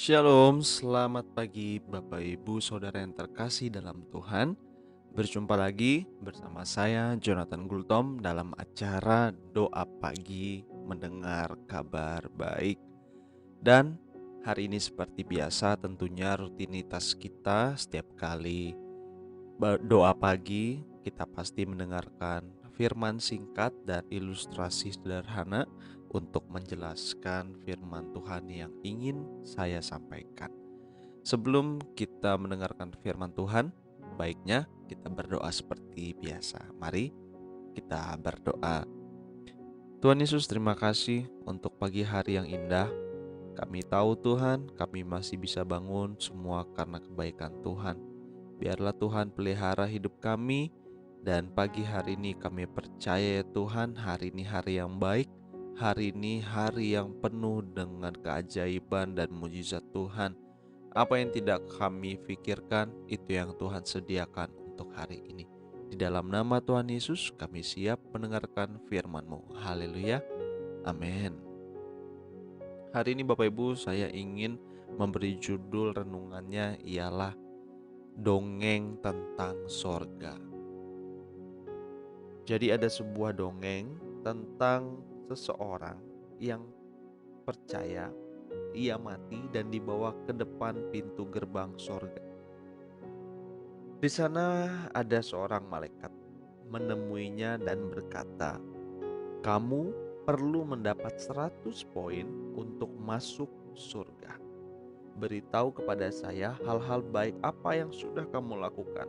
Shalom, selamat pagi Bapak Ibu Saudara yang terkasih dalam Tuhan. Berjumpa lagi bersama saya Jonathan Gultom dalam acara Doa Pagi Mendengar Kabar Baik. Dan hari ini seperti biasa tentunya rutinitas kita setiap kali doa pagi kita pasti mendengarkan firman singkat dan ilustrasi sederhana untuk menjelaskan firman Tuhan yang ingin saya sampaikan. Sebelum kita mendengarkan firman Tuhan, baiknya kita berdoa seperti biasa. Mari kita berdoa. Tuhan Yesus, terima kasih untuk pagi hari yang indah. Kami tahu Tuhan, kami masih bisa bangun semua karena kebaikan Tuhan. Biarlah Tuhan pelihara hidup kami, dan pagi hari ini kami percaya ya Tuhan, hari ini hari yang baik, hari ini hari yang penuh dengan keajaiban dan mujizat Tuhan. Apa yang tidak kami pikirkan, itu yang Tuhan sediakan untuk hari ini. Di dalam nama Tuhan Yesus, kami siap mendengarkan firman-Mu. Haleluya. Amin. Hari ini Bapak Ibu, saya ingin memberi judul renungannya ialah Dongeng tentang Sorga. Jadi ada sebuah dongeng tentang seseorang yang percaya ia mati dan dibawa ke depan pintu gerbang sorga. Di sana ada seorang malaikat menemuinya dan berkata, "Kamu perlu mendapat 100 poin untuk masuk surga. Beritahu kepada saya hal-hal baik apa yang sudah kamu lakukan,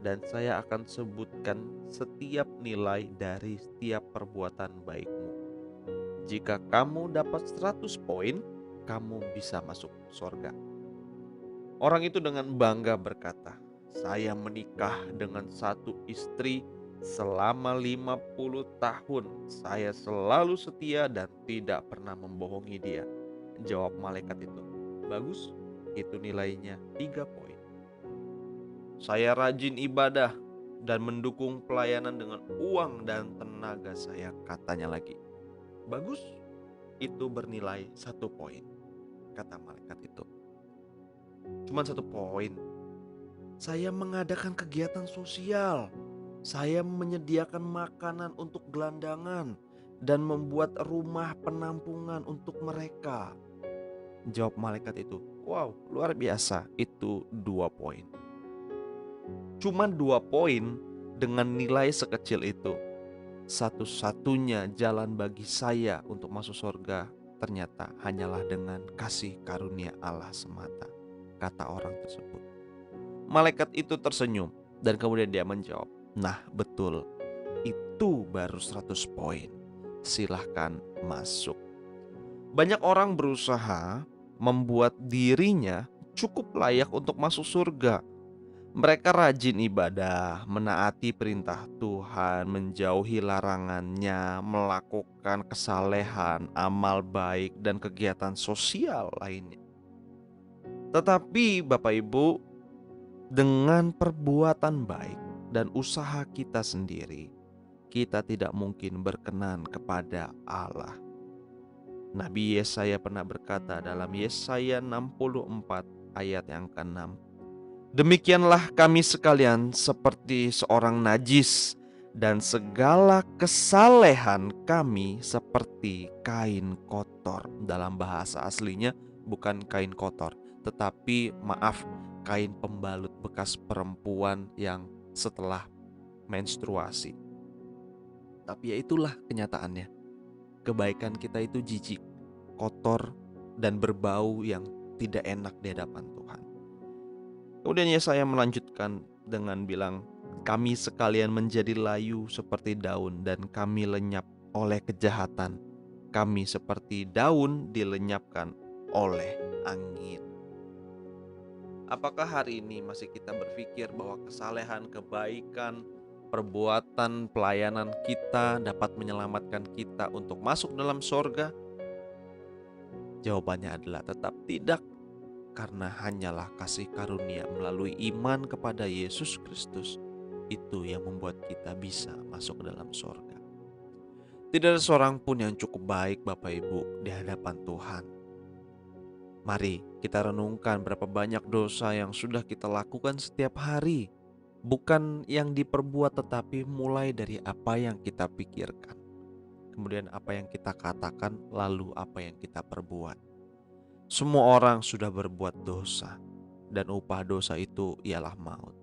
dan saya akan sebutkan setiap nilai dari setiap perbuatan baikmu. Jika kamu dapat 100 poin, kamu bisa masuk surga." Orang itu dengan bangga berkata, "Saya menikah dengan satu istri selama 50 tahun. Saya selalu setia dan tidak pernah membohongi dia." Jawab malaikat itu, "Bagus, itu nilainya 3 poin. Saya rajin ibadah dan mendukung pelayanan dengan uang dan tenaga saya," katanya lagi. "Bagus, itu bernilai 1 poin," kata malaikat itu. "Cuman 1 poin. Saya mengadakan kegiatan sosial. Saya menyediakan makanan untuk gelandangan dan membuat rumah penampungan untuk mereka," jawab malaikat itu. "Wow, luar biasa, itu 2 poin. Cuma 2 poin dengan nilai sekecil itu. Satu-satunya jalan bagi saya untuk masuk surga ternyata hanyalah dengan kasih karunia Allah semata," kata orang tersebut. Malaikat itu tersenyum dan kemudian dia menjawab, "Nah betul, itu baru 100 poin. Silahkan masuk." Banyak orang berusaha membuat dirinya cukup layak untuk masuk surga. Mereka rajin ibadah, menaati perintah Tuhan, menjauhi larangannya, melakukan kesalehan, amal baik, dan kegiatan sosial lainnya. Tetapi Bapak Ibu, dengan perbuatan baik dan usaha kita sendiri, kita tidak mungkin berkenan kepada Allah. Nabi Yesaya pernah berkata dalam Yesaya 64 ayat yang ke-6, "Demikianlah kami sekalian seperti seorang najis, dan segala kesalehan kami seperti kain kotor." Dalam bahasa aslinya bukan kain kotor, tetapi kain pembalut bekas perempuan yang setelah menstruasi. Tapi ya itulah kenyataannya. Kebaikan kita itu jijik, kotor, dan berbau yang tidak enak di hadapan Tuhan. Kemudian Yesaya melanjutkan dengan bilang, "Kami sekalian menjadi layu seperti daun dan kami lenyap oleh kejahatan. Kami seperti daun dilenyapkan oleh angin." Apakah hari ini masih kita berpikir bahwa kesalehan, kebaikan, perbuatan, pelayanan kita dapat menyelamatkan kita untuk masuk dalam sorga? Jawabannya adalah tetap tidak. Karena hanyalah kasih karunia melalui iman kepada Yesus Kristus, itu yang membuat kita bisa masuk ke dalam sorga. Tidak ada seorang pun yang cukup baik Bapak Ibu di hadapan Tuhan. Mari kita renungkan berapa banyak dosa yang sudah kita lakukan setiap hari. Bukan yang diperbuat, tetapi mulai dari apa yang kita pikirkan, kemudian apa yang kita katakan, lalu apa yang kita perbuat. Semua orang sudah berbuat dosa, dan upah dosa itu ialah maut.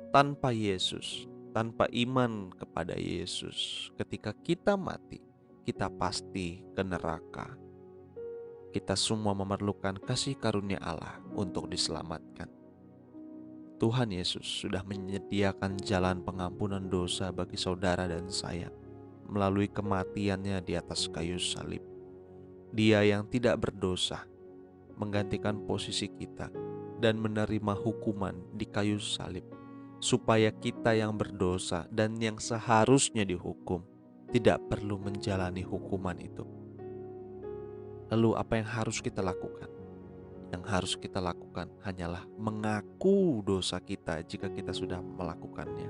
Tanpa Yesus, tanpa iman kepada Yesus, ketika kita mati, kita pasti ke neraka. Kita semua memerlukan kasih karunia Allah untuk diselamatkan. Tuhan Yesus sudah menyediakan jalan pengampunan dosa bagi saudara dan saya melalui kematiannya di atas kayu salib. Dia yang tidak berdosa menggantikan posisi kita dan menerima hukuman di kayu salib, supaya kita yang berdosa dan yang seharusnya dihukum tidak perlu menjalani hukuman itu. Lalu apa yang harus kita lakukan? Yang harus kita lakukan hanyalah mengaku dosa kita jika kita sudah melakukannya.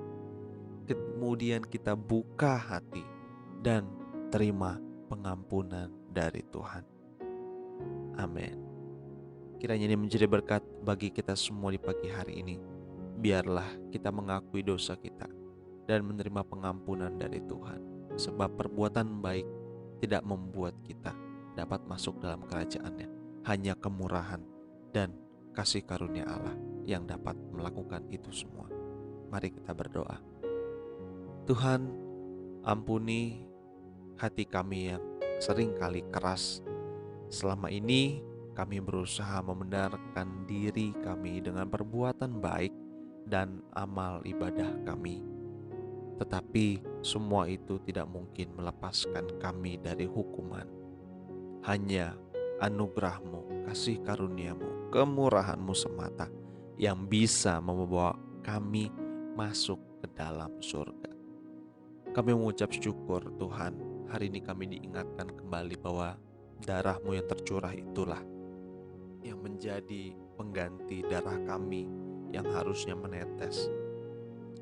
Kemudian kita buka hati dan terima pengampunan dari Tuhan. Amin. Kiranya ini menjadi berkat bagi kita semua di pagi hari ini. Biarlah kita mengakui dosa kita dan menerima pengampunan dari Tuhan. Sebab perbuatan baik tidak membuat kita dapat masuk dalam kerajaan-Nya. Hanya kemurahan dan kasih karunia Allah yang dapat melakukan itu semua. Mari kita berdoa. Tuhan, ampuni hati kami yang seringkali keras. Selama ini kami berusaha membenarkan diri kami dengan perbuatan baik dan amal ibadah kami. Tetapi semua itu tidak mungkin melepaskan kami dari hukuman. Hanya anugerah-Mu, kasih karunia-Mu, kemurahan-Mu semata yang bisa membawa kami masuk ke dalam surga. Kami mengucap syukur Tuhan, hari ini kami diingatkan kembali bahwa darah-Mu yang tercurah itulah yang menjadi pengganti darah kami yang harusnya menetes,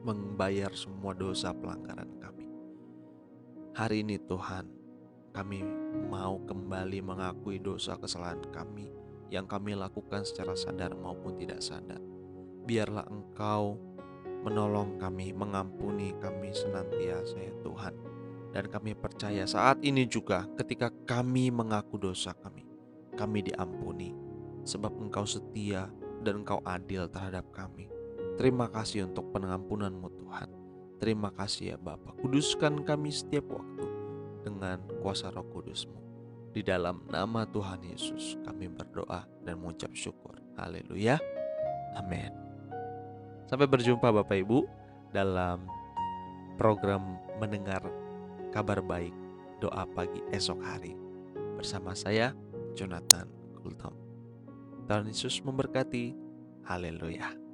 membayar semua dosa pelanggaran kami. Hari ini Tuhan, kami mau kembali mengakui dosa kesalahan kami yang kami lakukan secara sadar maupun tidak sadar. Biarlah Engkau menolong kami, mengampuni kami senantiasa ya Tuhan. Dan kami percaya saat ini juga ketika kami mengaku dosa kami diampuni. Sebab Engkau setia dan Engkau adil terhadap kami. Terima kasih untuk pengampunan-Mu Tuhan. Terima kasih ya Bapa. Kuduskan kami setiap waktu dengan kuasa Roh Kudus-Mu. Di dalam nama Tuhan Yesus kami berdoa dan mengucap syukur. Haleluya. Amin. Sampai berjumpa Bapak Ibu dalam program mendengar kabar baik doa pagi esok hari. Bersama saya Jonathan Kultom. Tuhan Yesus memberkati. Haleluya.